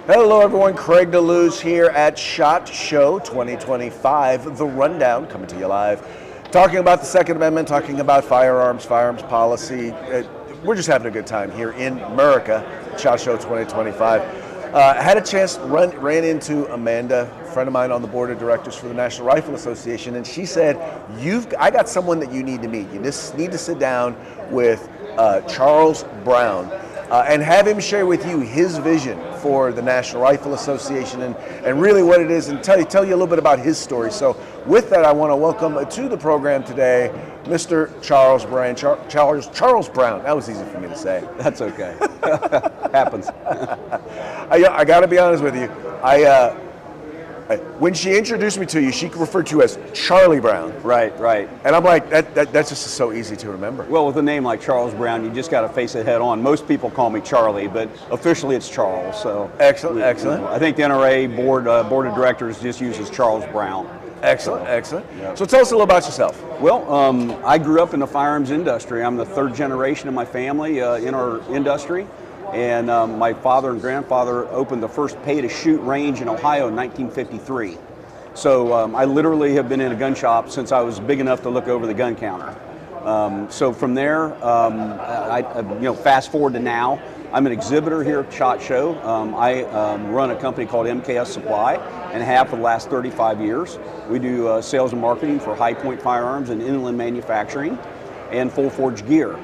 Hello everyone, Craig DeLuz here at SHOT Show 2025, The Rundown, coming to you live. Talking about the Second Amendment, talking about firearms policy. We're just having a good time here in America, SHOT Show 2025. Had a chance, ran into Amanda, a friend of mine on the board of directors for the National Rifle Association, and she said, I got someone that you need to meet. You just need to sit down with Charles Brown and have him share with you his vision for the National Rifle Association and really what it is, and tell you a little bit about his story. So with that, I want to welcome to the program today, Mr. Charles Brown. Charles Brown. That was easy for me to say. That's okay. Happens. I got to be honest with you. When she introduced me to you, she referred to you as Charlie Brown. Right. And I'm like, that's just so easy to remember. Well, with a name like Charles Brown, you just got to face it head on. Most people call me Charlie, but officially it's Charles. So excellent. I think the NRA Board of Directors just uses Charles Brown. Excellent. Yep. So tell us a little about yourself. Well, I grew up in the firearms industry. I'm the third generation of my family in our industry. And my father and grandfather opened the first pay-to-shoot range in Ohio in 1953. So I literally have been in a gun shop since I was big enough to look over the gun counter. So from there, fast forward to now, I'm an exhibitor here at SHOT Show. I run a company called MKS Supply and have for the last 35 years. We do sales and marketing for High Point Firearms and inland manufacturing and full forge gear.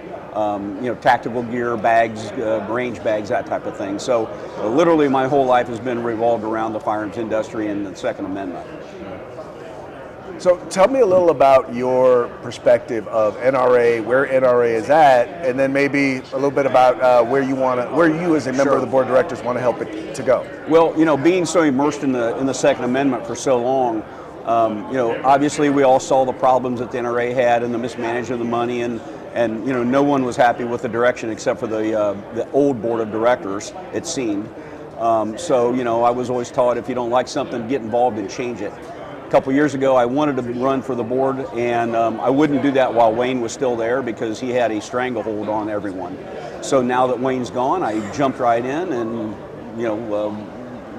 Tactical gear, bags, range bags, that type of thing. So literally my whole life has been revolved around the firearms industry and the Second Amendment. So tell me a little about your perspective of NRA, where NRA is at, and then maybe a little bit about where you as a member of the board of directors want to help it to go. Well, being so immersed in the Second Amendment for so long, obviously we all saw the problems that the NRA had and the mismanagement of the money and no one was happy with the direction except for the old board of directors, it seemed. I was always taught if you don't like something, get involved and change it. A couple years ago, I wanted to run for the board, and I wouldn't do that while Wayne was still there because he had a stranglehold on everyone. So now that Wayne's gone, I jumped right in and,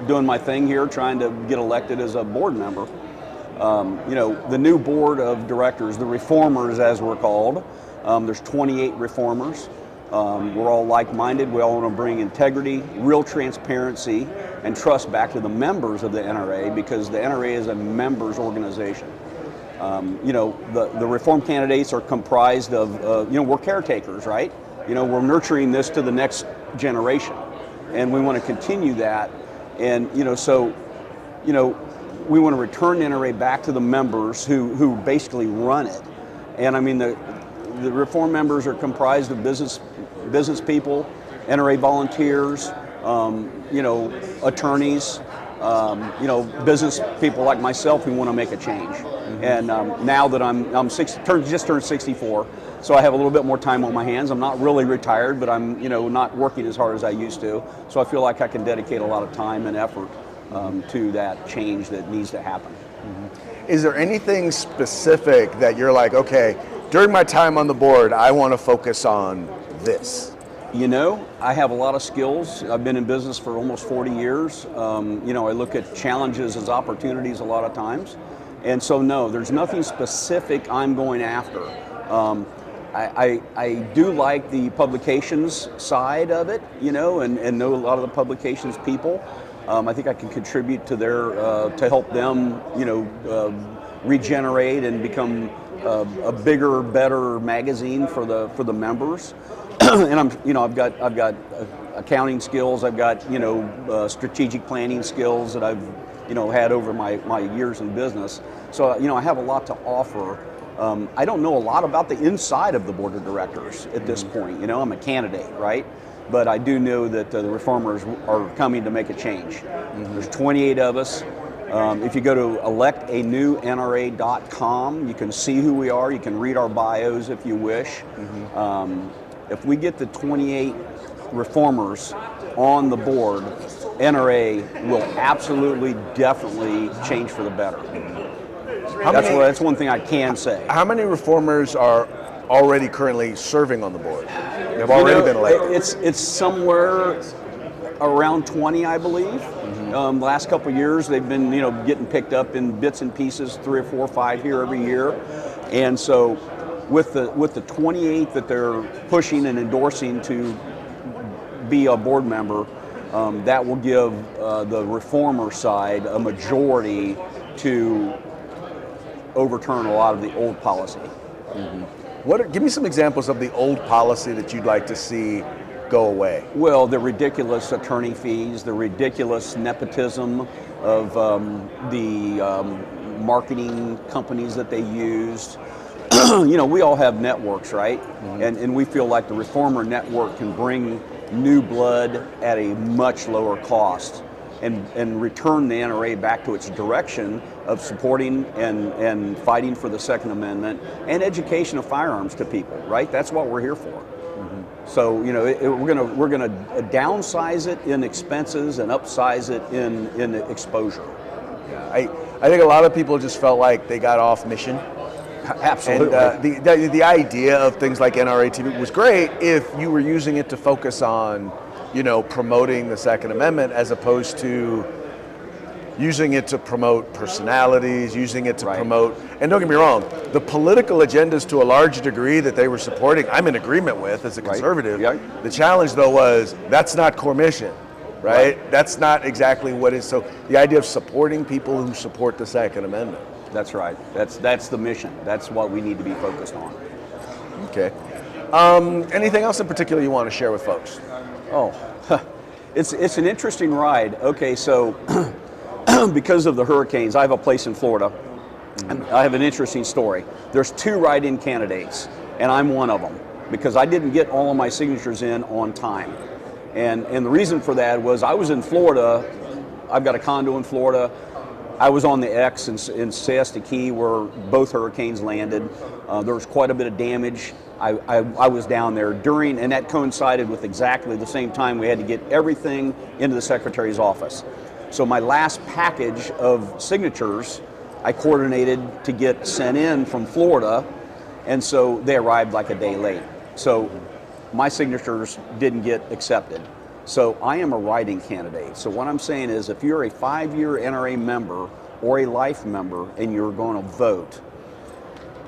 doing my thing here, trying to get elected as a board member. The new board of directors, the reformers as we're called, there's 28 reformers. We're all like-minded. We all want to bring integrity, real transparency, and trust back to the members of the NRA because the NRA is a members organization. The reform candidates are comprised of, we're caretakers, right? We're nurturing this to the next generation, and we want to continue that. And, we want to return the NRA back to the members who basically run it. And I mean, the reform members are comprised of business people, NRA volunteers, attorneys, business people like myself who want to make a change. Mm-hmm. And now that I'm just turned 64, so I have a little bit more time on my hands. I'm not really retired, but I'm not working as hard as I used to. So I feel like I can dedicate a lot of time and effort to that change that needs to happen. Mm-hmm. Is there anything specific that you're like, okay, during my time on the board, I want to focus on this? I have a lot of skills. I've been in business for almost 40 years. I look at challenges as opportunities a lot of times. And so no, there's nothing specific I'm going after. I do like the publications side of it, and know a lot of the publications people. I think I can contribute to to help them, regenerate and become a bigger, better magazine for the members. And I've got accounting skills. I've got strategic planning skills that I've had over my years in business. So I have a lot to offer. I don't know a lot about the inside of the board of directors at this point. I'm a candidate, right? But I do know that the reformers are coming to make a change. Mm-hmm. There's 28 of us. If you go to electanewNRA.com, you can see who we are. You can read our bios if you wish. Mm-hmm. If we get the 28 reformers on the board, NRA will absolutely, definitely change for the better. That's one thing I can say. How many reformers are already currently serving on the board? They've already been elected. It's somewhere around 20, I believe. Last couple of years, they've been getting picked up in bits and pieces, 3 or 4 or 5 here every year, and so with the 28 that they're pushing and endorsing to be a board member, that will give the reformer side a majority to overturn a lot of the old policy. Give me some examples of the old policy that you'd like to see go away. Well, the ridiculous attorney fees, the ridiculous nepotism of the marketing companies that they used. We all have networks, right? And we feel like the reformer network can bring new blood at a much lower cost and return the NRA back to its direction of supporting and fighting for the Second Amendment and education of firearms to people, right? That's what we're here for. So we're gonna downsize it in expenses and upsize it in exposure. I think a lot of people just felt like they got off mission. Absolutely. And the idea of things like NRA TV was great if you were using it to focus on, promoting the Second Amendment as opposed to using it to promote personalities, using it to promote, and don't get me wrong, the political agendas to a large degree that they were supporting, I'm in agreement with as a conservative. The challenge though was, that's not core mission, right? That's not exactly what is, so the idea of supporting people who support the Second Amendment. That's right. That's the mission. That's what we need to be focused on. Okay. Anything else in particular you want to share with folks? Oh, it's an interesting ride. Okay, so because of the hurricanes, I have a place in Florida, and I have an interesting story. There's 2 write-in candidates, and I'm one of them because I didn't get all of my signatures in on time. And the reason for that was I was in Florida. I've got a condo in Florida. I was on the X in Siesta Key where both hurricanes landed. There was quite a bit of damage. I was down there during, and that coincided with exactly the same time we had to get everything into the Secretary's office. So my last package of signatures I coordinated to get sent in from Florida, and so they arrived like a day late. So my signatures didn't get accepted. So I am a write-in candidate. So what I'm saying is if you're a 5-year NRA member or a life member and you're going to vote,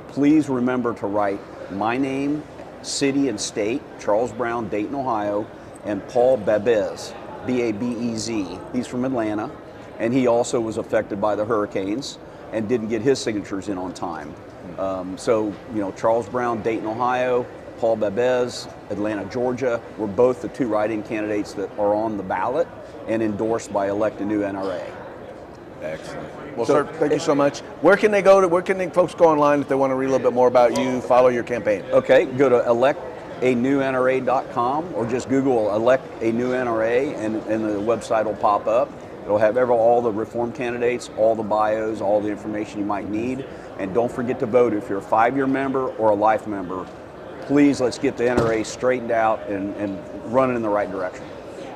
please remember to write my name, city and state, Charles Brown, Dayton, Ohio, and Paul Babez, B-A-B-E-Z. He's from Atlanta, and he also was affected by the hurricanes and didn't get his signatures in on time. So, Charles Brown, Dayton, Ohio, Paul Babez, Atlanta, Georgia, were both the 2 write-in candidates that are on the ballot and endorsed by Elect a New NRA. Excellent. Well, sir, thank you so much. Where can folks go online if they want to read a little bit more about you, follow your campaign? Okay, go to electanewNRA.com or just Google Elect a New NRA and the website will pop up. It'll have all the reform candidates, all the bios, all the information you might need. And don't forget to vote if you're a 5-year member or a life member. Please, let's get the NRA straightened out and running in the right direction.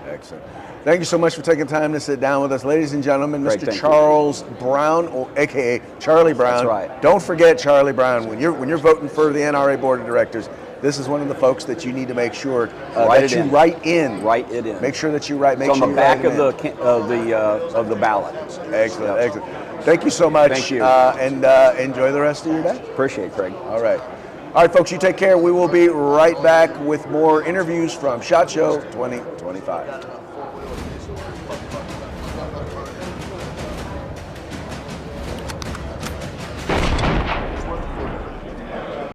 Excellent. Thank you so much for taking time to sit down with us. Ladies and gentlemen, Mr. Charles Brown, or AKA Charlie Brown. That's right. Don't forget Charlie Brown. When you're voting for the NRA Board of Directors, this is one of the folks that you need to make sure that you write in. Write it in. Make sure that you write. Make it's sure on the back of the ballot. Excellent, excellent. Thank you so much. Thank you. And enjoy the rest of your day. Appreciate it, Craig. All right. All right, folks, you take care. We will be right back with more interviews from SHOT Show 2025.